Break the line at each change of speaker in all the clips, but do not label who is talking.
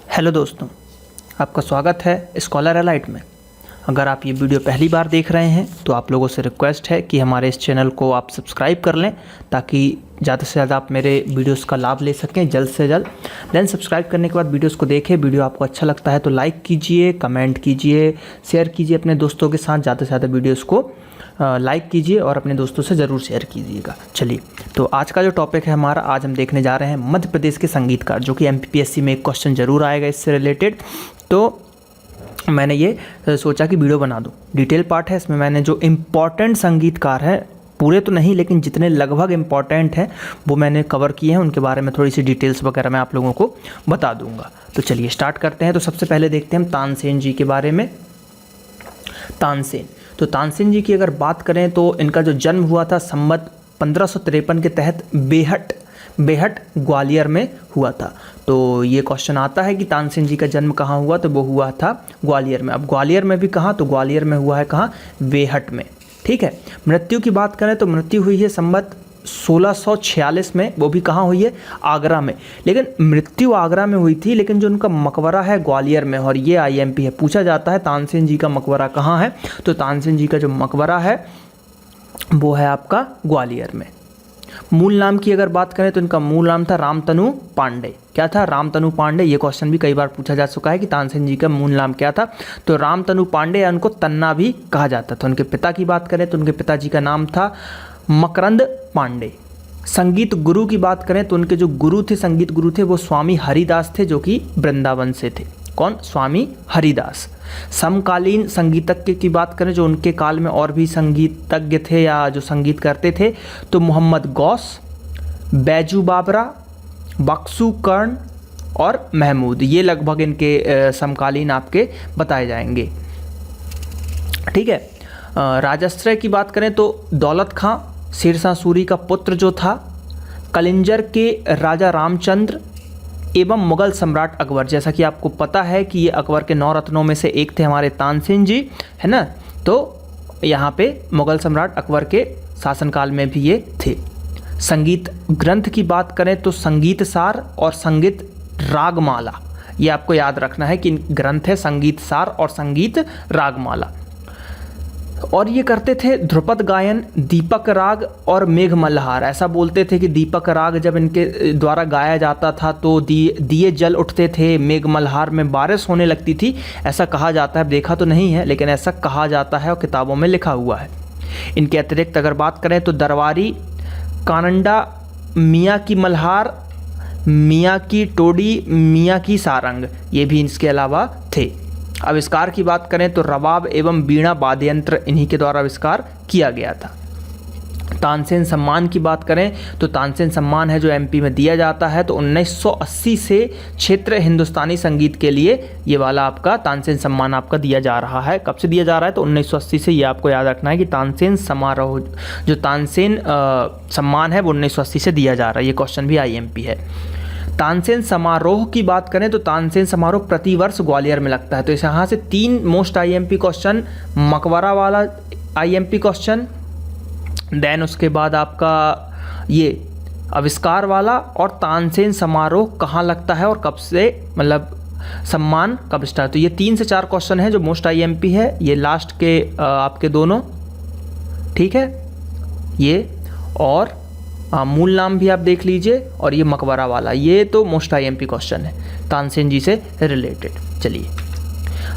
Hello दोस्तों, आपका स्वागत है स्कॉलर एलाइट में। अगर आप ये वीडियो पहली बार देख रहे हैं तो आप लोगों से रिक्वेस्ट है कि हमारे इस चैनल को आप सब्सक्राइब कर लें ताकि ज़्यादा से ज़्यादा आप मेरे वीडियोस का लाभ ले सकें जल्द से जल्द। देन सब्सक्राइब करने के बाद वीडियोस को देखें। वीडियो आपको अच्छा लगता है तो लाइक कीजिए, कमेंट कीजिए, शेयर कीजिए अपने दोस्तों के साथ। ज़्यादा से ज़्यादा वीडियोज़ को लाइक कीजिए और अपने दोस्तों से ज़रूर शेयर कीजिएगा। चलिए, तो आज का जो टॉपिक है हमारा, आज हम देखने जा रहे हैं मध्य प्रदेश के संगीतकार, जो कि MPPSC में एक क्वेश्चन ज़रूर आएगा इससे रिलेटेड। तो मैंने ये सोचा कि वीडियो बना दूँ। डिटेल पार्ट है इसमें। मैंने जो इम्पॉर्टेंट संगीतकार हैं, पूरे तो नहीं लेकिन जितने लगभग इम्पॉर्टेंट हैं वो मैंने कवर किए हैं, उनके बारे में थोड़ी सी डिटेल्स वगैरह मैं आप लोगों को बता दूंगा। तो चलिए स्टार्ट करते हैं। तो सबसे पहले देखते हैं हम तानसेन जी के बारे में। तानसेन, तो तानसेन जी की अगर बात करें तो इनका जो जन्म हुआ था संवत 1553 के तहत बेहट ग्वालियर में हुआ था। तो ये क्वेश्चन आता है कि तानसेन जी का जन्म कहाँ हुआ, तो वो हुआ था ग्वालियर में। अब ग्वालियर में भी कहाँ, तो ग्वालियर में हुआ है कहाँ, बेहट में। ठीक है। मृत्यु की बात करें तो मृत्यु हुई है संवत 1646 में, वो भी कहाँ हुई है, आगरा में। लेकिन मृत्यु आगरा में हुई थी, लेकिन जो उनका मकबरा है ग्वालियर में। और ये IMP है, पूछा जाता है तानसेन जी का मकबरा कहाँ है, तो तानसेन जी का जो मकबरा है वो है आपका ग्वालियर में। मूल नाम की अगर बात करें तो इनका मूल नाम था रामतनु पांडे। क्या था, रामतनु पांडे। ये क्वेश्चन भी कई बार पूछा जा चुका है कि तानसेन जी का मूल नाम क्या था, तो रामतनु पांडे, या उनको तन्ना भी कहा जाता था। उनके पिता की बात करें तो उनके पिताजी का नाम था मकरंद पांडे। संगीत गुरु की बात करें तो उनके जो गुरु थे, संगीत गुरु थे, वो स्वामी हरिदास थे, जो कि वृंदावन से थे। कौन, स्वामी हरिदास। समकालीन संगीतज्ञ की बात करें जो उनके काल में और भी संगीतज्ञ थे या जो संगीत करते थे, तो मोहम्मद गौस, बैजू बाबरा, बक्सू कर्ण और महमूद, ये लगभग इनके समकालीन आपके बताए जाएंगे। ठीक है। राजाश्रय की बात करें तो दौलत खां शेरशाह सूरी का पुत्र जो था, कलिंजर के राजा रामचंद्र एवं मुगल सम्राट अकबर। जैसा कि आपको पता है कि ये अकबर के 9 रत्नों में से एक थे हमारे तानसेन जी, है ना। तो यहाँ पे मुगल सम्राट अकबर के शासनकाल में भी ये थे। संगीत ग्रंथ की बात करें तो संगीत सार और संगीत रागमाला, ये आपको याद रखना है कि ग्रंथ है संगीत सार और संगीत रागमाला। और ये करते थे ध्रुपद गायन, दीपक राग और मेघ मल्हार। ऐसा बोलते थे कि दीपक राग जब इनके द्वारा गाया जाता था तो दिए जल उठते थे, मेघ मल्हार में बारिश होने लगती थी, ऐसा कहा जाता है। देखा तो नहीं है लेकिन ऐसा कहा जाता है और किताबों में लिखा हुआ है। इनके अतिरिक्त अगर बात करें तो दरबारी, कानंडा, मियाँ की मल्हार, मियाँ की टोडी, मियाँ की सारंग, ये भी इसके अलावा थे। आविष्कार की बात करें तो रबाब एवं बीणा वाद्य यंत्र इन्हीं के द्वारा आविष्कार किया गया था। तानसेन सम्मान की बात करें तो तानसेन सम्मान है जो MP में दिया जाता है, तो 1980 से क्षेत्र हिंदुस्तानी संगीत के लिए ये वाला आपका तानसेन सम्मान आपका दिया जा रहा है। कब से दिया जा रहा है, तो 1980 से। ये आपको याद रखना है कि तानसेन समारोह, जो तानसेन सम्मान है वो 1980 से दिया जा रहा है। ये क्वेश्चन भी IMP है। तानसेन समारोह की बात करें तो तानसेन समारोह प्रतिवर्ष ग्वालियर में लगता है। तो इस यहाँ से 3 मोस्ट IMP क्वेश्चन, मकबरा वाला IMP क्वेश्चन, देन उसके बाद आपका ये आविष्कार वाला, और तानसेन समारोह कहाँ लगता है और कब से, मतलब सम्मान कब स्टार्ट। तो ये 3 से 4 क्वेश्चन है जो मोस्ट IMP है। ये लास्ट के आपके दोनों, ठीक है, ये और मूल नाम भी आप देख लीजिए, और ये मकबरा वाला, ये तो मोस्ट IMP क्वेश्चन है तानसेन जी से रिलेटेड। चलिए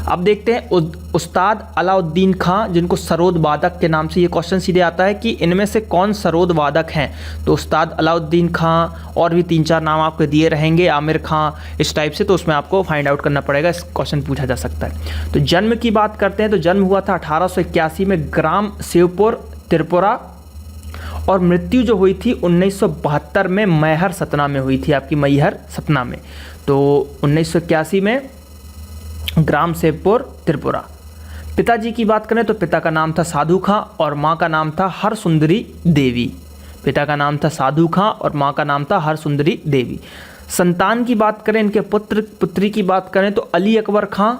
अब देखते हैं उस्ताद अलाउद्दीन खां, जिनको सरोद वादक के नाम से ये क्वेश्चन सीधे आता है कि इनमें से कौन सरोद वादक हैं। तो उस्ताद अलाउद्दीन खां, और भी 3-4 नाम आपको दिए रहेंगे, आमिर खां, इस टाइप से। तो उसमें आपको फाइंड आउट करना पड़ेगा, इस क्वेश्चन पूछा जा सकता है। तो जन्म की बात करते हैं तो जन्म हुआ था 1881 में ग्राम शिवपुर, त्रिपुरा, और मृत्यु जो हुई थी 1972 में मैहर सतना में हुई थी, आपकी मैहर सतना में। तो 1981 में ग्राम शिवपुर, त्रिपुरा। पिताजी की बात करें तो पिता का नाम था साधु खां और माँ का नाम था हरसुंदरी देवी। पिता का नाम था साधु खां और माँ का नाम था हरसुंदरी देवी। संतान की बात करें, इनके पुत्र पुत्री की बात करें तो अली अकबर खां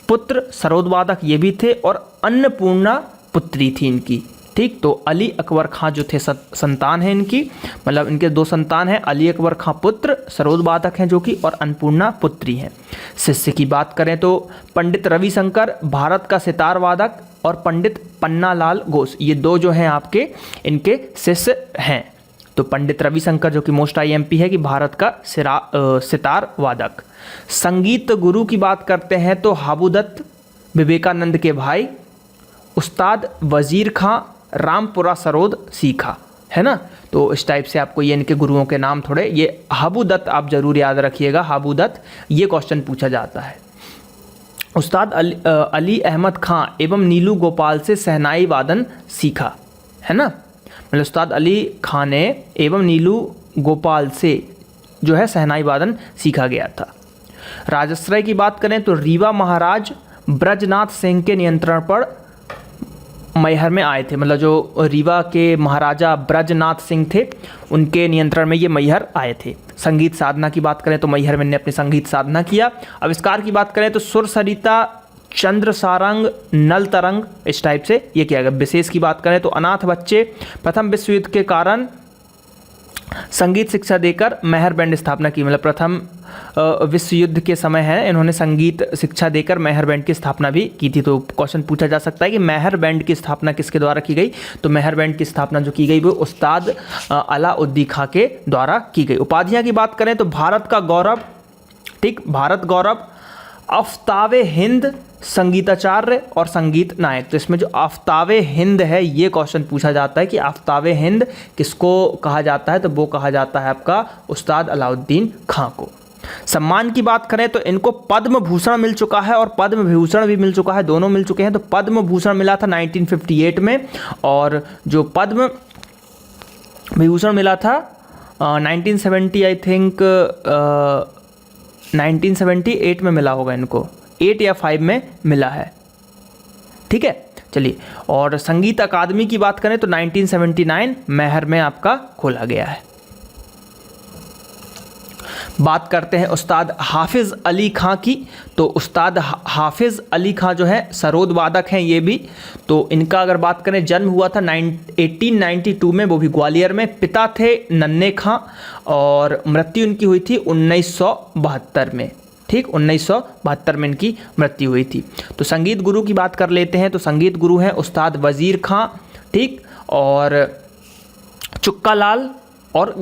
पुत्र सरोद वादक ये भी थे, और अन्नपूर्णा पुत्री थी इनकी। ठीक। तो अली अकबर खां जो थे संतान है इनकी, मतलब इनके 2 संतान हैं, अली अकबर खां पुत्र सरोद वादक हैं जो कि, और अन्नपूर्णा पुत्री हैं। शिष्य की बात करें तो पंडित रविशंकर भारत का सितार वादक और पंडित पन्नालाल घोष, ये 2 जो हैं आपके इनके शिष्य हैं। तो पंडित रविशंकर जो कि मोस्ट IMP है कि भारत का सितार वादक। संगीत गुरु की बात करते हैं तो हाबूदत्त विवेकानंद के भाई, उस्ताद वजीर खां रामपुरा सरोद सीखा, है ना। तो इस टाइप से आपको ये इनके गुरुओं के नाम थोड़े, ये हाबूदत्त आप जरूर याद रखिएगा, हाबूदत्त, ये क्वेश्चन पूछा जाता है। उस्ताद अली अहमद खां एवं नीलू गोपाल से शहनाई वादन सीखा, है ना। मतलब उस्ताद अली खां ने एवं नीलू गोपाल से जो है शहनाई वादन सीखा गया था। राजाश्रय की बात करें तो रीवा महाराज ब्रजनाथ सिंह के नियंत्रण पर मैहर में आए थे, मतलब जो रीवा के महाराजा ब्रजनाथ सिंह थे उनके नियंत्रण में ये मैहर आए थे। संगीत साधना की बात करें तो मैहर में इन्होंने अपनी संगीत साधना किया। आविष्कार की बात करें तो सुर सरिता, चंद्र सारंग, नल तरंग, इस टाइप से ये किया गया। विशेष की बात करें तो अनाथ बच्चे प्रथम विश्व युद्ध के कारण संगीत शिक्षा देकर मैहर बैंड स्थापना की, मतलब प्रथम विश्व युद्ध के समय है इन्होंने संगीत शिक्षा देकर मैहर बैंड की स्थापना भी की थी। तो क्वेश्चन पूछा जा सकता है कि मैहर बैंड की स्थापना किसके द्वारा की गई, तो मैहर बैंड की स्थापना जो की गई वो उस्ताद अलाउद्दीन खां के द्वारा की गई। उपाधियां की बात करें तो भारत का गौरव, ठीक, भारत गौरव, आफ्तावे हिंद, संगीताचार्य और संगीत नायक। तो इसमें जो आफ्तावे हिंद है ये क्वेश्चन पूछा जाता है कि आफ्तावे हिंद किसको कहा जाता है, तो वो कहा जाता है आपका उस्ताद अलाउद्दीन खां को। सम्मान की बात करें तो इनको पद्म भूषण मिल चुका है और पद्म विभूषण भी मिल चुका है, दोनों मिल चुके हैं। तो पद्म भूषण मिला था 1958 में और जो पद्म विभूषण मिला था 1970 आई थिंक 1978 में मिला होगा इनको, 8 या 5 में मिला है, ठीक है। चलिए, और संगीत अकादमी की बात करें तो 1979 मैहर में आपका खोला गया है। बात करते हैं उस्ताद हाफिज़ अली खां की। तो उस्ताद हाफिज़ अली खां जो है सरोद वादक हैं ये भी। तो इनका अगर बात करें, जन्म हुआ था 1892 में, वो भी ग्वालियर में। पिता थे नन्हे खां और मृत्यु इनकी हुई थी 1972 में, ठीक, 1972 में इनकी मृत्यु हुई थी। तो संगीत गुरु की बात कर लेते हैं। तो संगीत गुरु हैं उस्ताद वजीर खां, ठीक, और चुक्का लाल और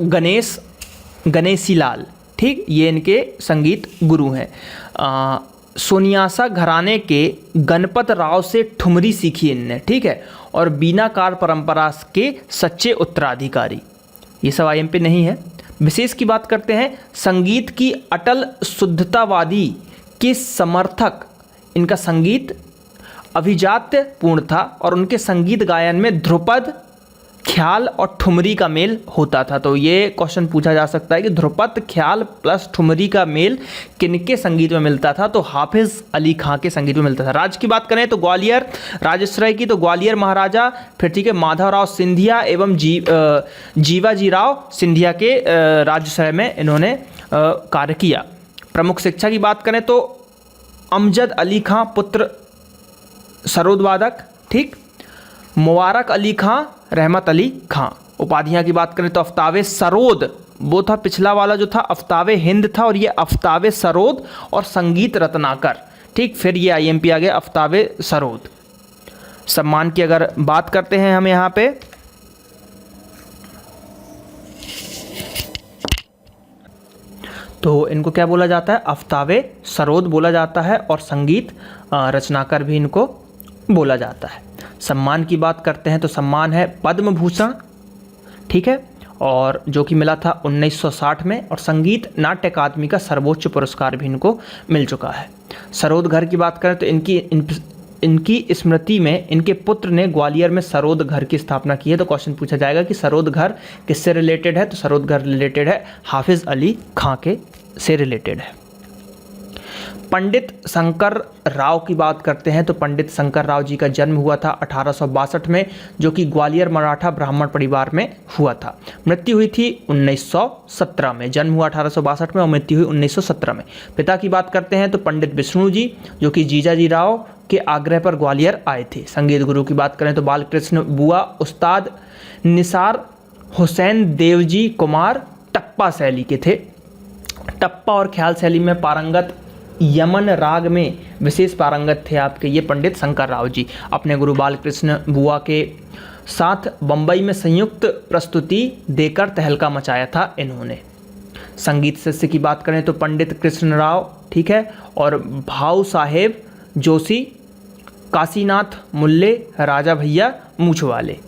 गणेशी लाल, ठीक, ये इनके संगीत गुरु हैं। सोनियासा घराने के गणपत राव से ठुमरी सीखी इनने, ठीक है, और बीनाकार परंपरा के सच्चे उत्तराधिकारी। ये सब IMP नहीं है। विशेष की बात करते हैं, संगीत की अटल शुद्धतावादी के समर्थक। इनका संगीत अभिजात्य पूर्ण था और उनके संगीत गायन में ध्रुपद, ख्याल और ठुमरी का मेल होता था। तो ये क्वेश्चन पूछा जा सकता है कि ध्रुपद, ख्याल प्लस ठुमरी का मेल किनके संगीत में मिलता था, तो हाफिज़ अली खां के संगीत में मिलता था। राज्य की बात करें तो ग्वालियर, राजश्रय की तो ग्वालियर महाराजा, फिर ठीक है माधवराव सिंधिया एवं जीवाजीराव सिंधिया के राजश्रय में इन्होंने कार्य किया। प्रमुख शिक्षा की बात करें तो अमजद अली खां पुत्र सरोद वादक, ठीक, मुबारक अली खां, रहमत अली खां। उपाधियां की बात करें तो आफ्तावे सरोद, वो था पिछला वाला जो था आफ्तावे हिंद था, और ये आफ्तावे सरोद और संगीत रत्नाकर, ठीक, फिर ये IMP आ गया आफ्तावे सरोद। सम्मान की अगर बात करते हैं हम यहाँ पे, तो इनको क्या बोला जाता है, आफ्तावे सरोद बोला जाता है और संगीत रचनाकर भी इनको बोला जाता है। सम्मान की बात करते हैं तो सम्मान है पद्म भूषण, ठीक है, और जो कि मिला था 1960 में, और संगीत नाट्य अकादमी का सर्वोच्च पुरस्कार भी इनको मिल चुका है। सरोद घर की बात करें तो इनकी स्मृति में इनके पुत्र ने ग्वालियर में सरोद घर की स्थापना की है। तो क्वेश्चन पूछा जाएगा कि सरोद घर किससे रिलेटेड है, तो सरोद घर रिलेटेड है हाफिज़ अली खां के से रिलेटेड है। पंडित शंकर राव की बात करते हैं तो पंडित शंकर राव जी का जन्म हुआ था 1862 में, जो कि ग्वालियर मराठा ब्राह्मण परिवार में हुआ था। मृत्यु हुई थी 1917 में। जन्म हुआ 1862 में और मृत्यु हुई 1917 में। पिता की बात करते हैं तो पंडित विष्णु जी, जो कि जीजाजी राव के आग्रह पर ग्वालियर आए थे। संगीत गुरु की बात करें तो बालकृष्ण बुआ उस्ताद निसार हुसैन देवजी कुमार टप्पा शैली के थे। टप्पा और ख्याल शैली में पारंगत, यमन राग में विशेष पारंगत थे आपके ये पंडित शंकर राव जी। अपने गुरु बालकृष्ण बुआ के साथ बम्बई में संयुक्त प्रस्तुति देकर तहलका मचाया था इन्होंने। संगीत शिष्य की बात करें तो पंडित कृष्ण राव, ठीक है, और भाऊ साहेब जोशी, काशीनाथ मुल्ले, राजा भैया मूछवाले।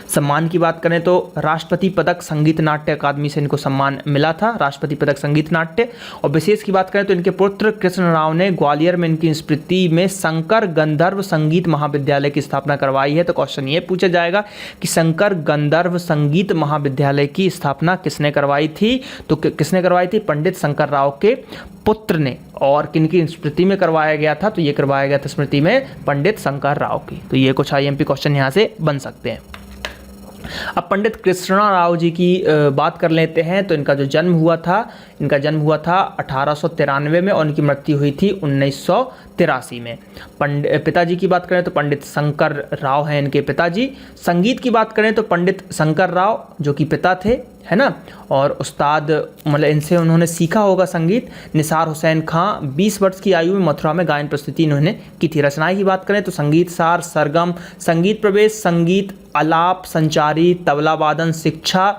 सम्मान की बात करें तो राष्ट्रपति पदक संगीत नाट्य अकादमी से इनको सम्मान मिला था, राष्ट्रपति पदक संगीत नाट्य। और विशेष की बात करें तो इनके पुत्र कृष्ण राव ने ग्वालियर में इनकी स्मृति में शंकर गंधर्व संगीत महाविद्यालय की स्थापना करवाई है। तो क्वेश्चन ये पूछा जाएगा कि शंकर गंधर्व संगीत महाविद्यालय की स्थापना किसने करवाई थी? तो किसने करवाई थी? पंडित शंकर राव के पुत्र ने। और किनकी स्मृति में करवाया गया था? तो ये करवाया गया था स्मृति में पंडित शंकर राव की। तो ये कुछ IMP क्वेश्चन यहाँ से बन सकते हैं। अब पंडित कृष्णा राव जी की बात कर लेते हैं। तो इनका जो जन्म हुआ था, इनका जन्म हुआ था 1893 में और इनकी मृत्यु हुई थी 1983 में। पिताजी की बात करें तो पंडित शंकर राव हैं इनके पिताजी। संगीत की बात करें तो पंडित शंकर राव जो कि पिता थे, है ना, और उस्ताद मतलब इनसे उन्होंने सीखा होगा संगीत। निसार हुसैन खां 20 वर्ष की आयु में मथुरा में गायन प्रस्तुति इन्होंने की थी। रचनाएं की बात करें तो संगीत सार, सरगम, संगीत प्रवेश, संगीत आलाप, संचारी, तबला वादन शिक्षा,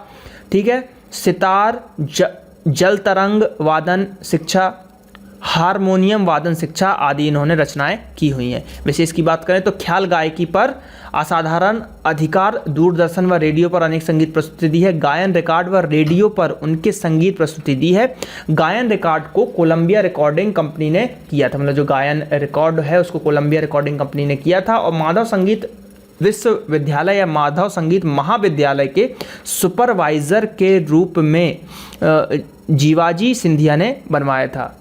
ठीक है, सितार, जल तरंग वादन शिक्षा, हारमोनियम वादन शिक्षा आदि इन्होंने रचनाएं की हुई हैं। विशेष की बात करें तो ख्याल गायकी पर असाधारण अधिकार, दूरदर्शन व रेडियो पर अनेक संगीत प्रस्तुति दी है। गायन रिकॉर्ड व रेडियो पर उनके संगीत प्रस्तुति दी है। गायन रिकॉर्ड को कोलंबिया रिकॉर्डिंग कंपनी ने किया था, मतलब जो गायन रिकॉर्ड है उसको कोलंबिया रिकॉर्डिंग कंपनी ने किया था। और माधव संगीत विश्वविद्यालय या माधव संगीत महाविद्यालय के सुपरवाइजर के रूप में जीवाजी सिंधिया ने बनवाया था,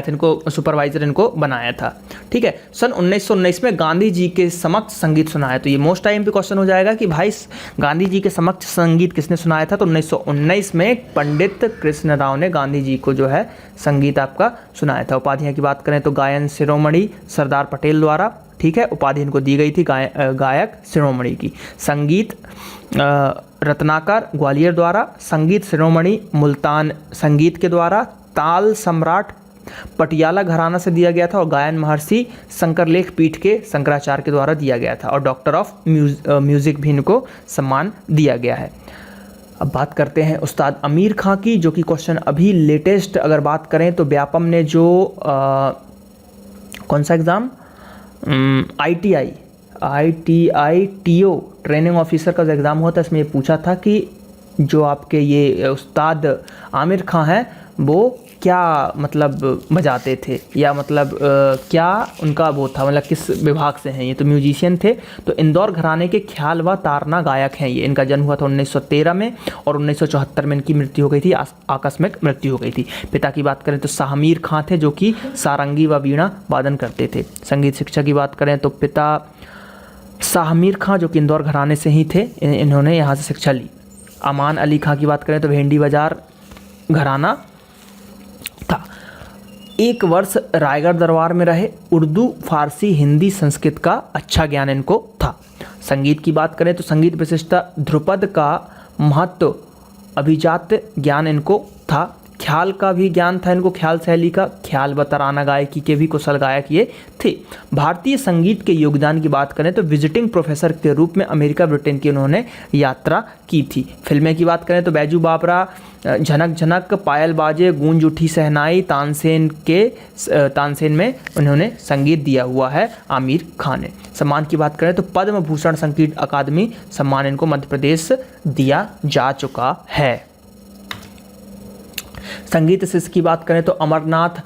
इनको सुपरवाइजर इनको बनाया था। ठीक है, सन 1919 में गांधी जी के समक्ष संगीत सुनाया। तो ये मोस्ट IMP क्वेश्चन हो जाएगा कि भाई गांधी जी के समक्ष संगीत किसने सुनाया था? तो 1919 में पंडित कृष्ण राव ने गांधी जी को जो है संगीत आपका सुनाया था। उपाधियां की बात करें तो गायन शिरोमणि सरदार पटेल द्वारा, ठीक है, उपाधि इनको दी गई थी गायक शिरोमणि की। संगीत रत्नाकर ग्वालियर द्वारा, संगीत शिरोमणि मुल्तान संगीत के द्वारा, ताल सम्राट पटियाला घराना से दिया गया था और गायन महर्षि शंकरलेख पीठ के शंकराचार्य के द्वारा दिया गया था और डॉक्टर ऑफ म्यूजिक भी इनको सम्मान दिया गया है। अब बात करते हैं उस्ताद अमीर खां की, जो कि क्वेश्चन अभी लेटेस्ट अगर बात करें तो व्यापम ने जो कौन सा exam ITI TO training officer का जो एग्ज़ाम हुआ था इसमें ये पूछा था कि जो आपके ये उस्ताद आमिर खां हैं वो क्या मतलब बजाते थे या मतलब क्या उनका वो था, मतलब किस विभाग से हैं ये? तो म्यूजिशियन थे। तो इंदौर घराने के ख्याल व तारना गायक हैं ये। इनका जन्म हुआ था 1913 में और 1974 में इनकी मृत्यु हो गई थी, आकस्मिक मृत्यु हो गई थी। पिता की बात करें तो शाहमीर खां थे जो कि सारंगी व वीणा वादन करते थे। संगीत शिक्षा की बात करें तो पिता शाहमीर खां जो कि इंदौर घराने से ही थे, इन्होंने यहाँ से शिक्षा ली। अमान अली खां की बात करें तो भेंडी बाजार घराना था। 1 वर्ष रायगढ़ दरबार में रहे। उर्दू, फारसी, हिंदी, संस्कृत का अच्छा ज्ञान इनको था। संगीत की बात करें तो संगीत विशिष्टता ध्रुपद का महत्व, अभिजात ज्ञान इनको था। ख्याल का भी ज्ञान था इनको, ख्याल शैली का, ख्याल व तराना गायकी के भी कुशल गायक ये थे। भारतीय संगीत के योगदान की बात करें तो विजिटिंग प्रोफेसर के रूप में अमेरिका ब्रिटेन की उन्होंने यात्रा की थी। फिल्में की बात करें तो बैजू बाबरा, झनक झनक, पायल बाजे, गूंज उठी सहनाई, तानसेन में उन्होंने संगीत दिया हुआ है आमिर खान ने। सम्मान की बात करें तो पद्म भूषण संगीत अकादमी सम्मान इनको मध्य प्रदेश दिया जा चुका है। संगीत शिष्य की बात करें तो अमरनाथ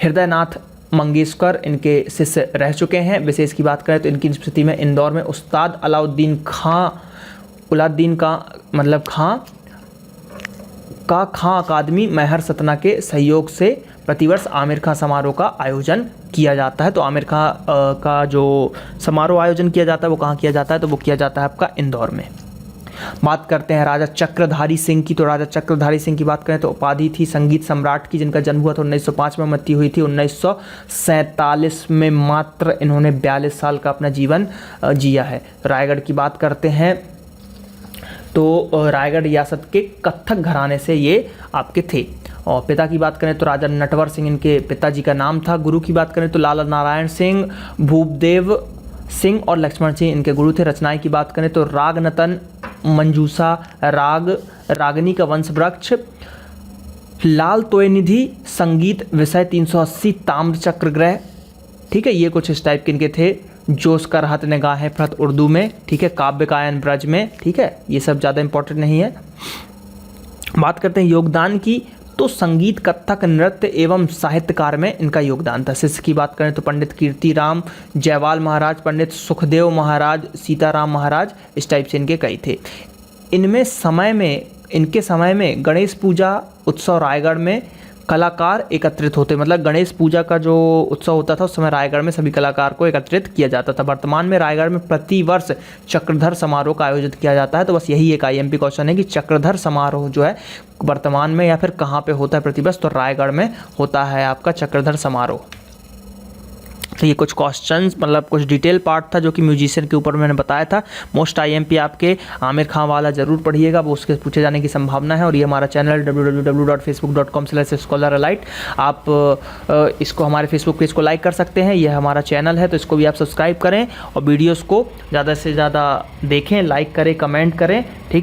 हृदयनाथ मंगेशकर इनके शिष्य रह चुके हैं। विशेष की बात करें तो इनकी स्मृति में इंदौर में उस्ताद अलाउद्दीन खां का खां अकादमी महर सतना के सहयोग से प्रतिवर्ष आमिर खां समारोह का आयोजन किया जाता है। तो आमिर खां का जो समारोह आयोजन किया जाता है वो कहाँ किया जाता है, तो वो किया जाता है आपका इंदौर में। बात करते हैं राजा चक्रधारी सिंह की। तो राजा चक्रधारी सिंह की बात करें तो उपाधि थी संगीत सम्राट की, जिनका जन्म हुआ था 1905 में, मृत्यु हुई थी 1947 में। मात्र इन्होंने 42 साल का अपना जीवन जिया है। रायगढ़ की बात करते हैं तो रायगढ़ रियासत के कत्थक घराने से ये आपके थे। और पिता की बात करें तो राजा नटवर सिंह इनके पिताजी का नाम था। गुरु की बात करें तो लाला नारायण सिंह, भूपदेव सिंह और लक्ष्मण सिंह इनके गुरु थे। रचनाएं की बात करें तो रागनतन, मंजूषा, राग, रागनी का वंश वृक्ष, लाल तोयनिधि, संगीत विषय 380, ताम्र चक्र ग्रह, ठीक है, ये कुछ इस टाइप के इनके थे। जोश का रहत निगाहें फरत उर्दू में, ठीक है, काव्य गायन ब्रज में, ठीक है, ये सब ज़्यादा इंपॉर्टेंट नहीं है। बात करते हैं योगदान की, तो संगीत, कथक, नृत्य एवं साहित्यकार में इनका योगदान था। शिष्य की बात करें तो पंडित कीर्तिराम जयवाल महाराज, पंडित सुखदेव महाराज, सीताराम महाराज, इस टाइप से इनके कई थे। इनके समय में गणेश पूजा उत्सव रायगढ़ में कलाकार एकत्रित होते, मतलब गणेश पूजा का जो उत्सव होता था उस समय रायगढ़ में सभी कलाकार को एकत्रित किया जाता था। वर्तमान में रायगढ़ में प्रतिवर्ष चक्रधर समारोह का आयोजित किया जाता है। तो बस यही एक IMP क्वेश्चन है कि चक्रधर समारोह जो है वर्तमान में या फिर कहाँ पे होता है प्रतिवर्ष, तो रायगढ़ में होता है आपका चक्रधर समारोह। तो ये कुछ क्वेश्चंस, मतलब कुछ डिटेल पार्ट था जो कि म्यूजिशियन के ऊपर मैंने बताया था। मोस्ट IMP आपके आमिर खां वाला ज़रूर पढ़िएगा, वो उसके पूछे जाने की संभावना है। और ये हमारा चैनल www.facebook.com/scholaralite, आप इसको हमारे फेसबुक पेज को लाइक कर सकते हैं, यह हमारा चैनल है, तो इसको भी आप सब्सक्राइब करें और वीडियोज़ को ज़्यादा से ज़्यादा देखें, लाइक करें, कमेंट करें, ठीक है।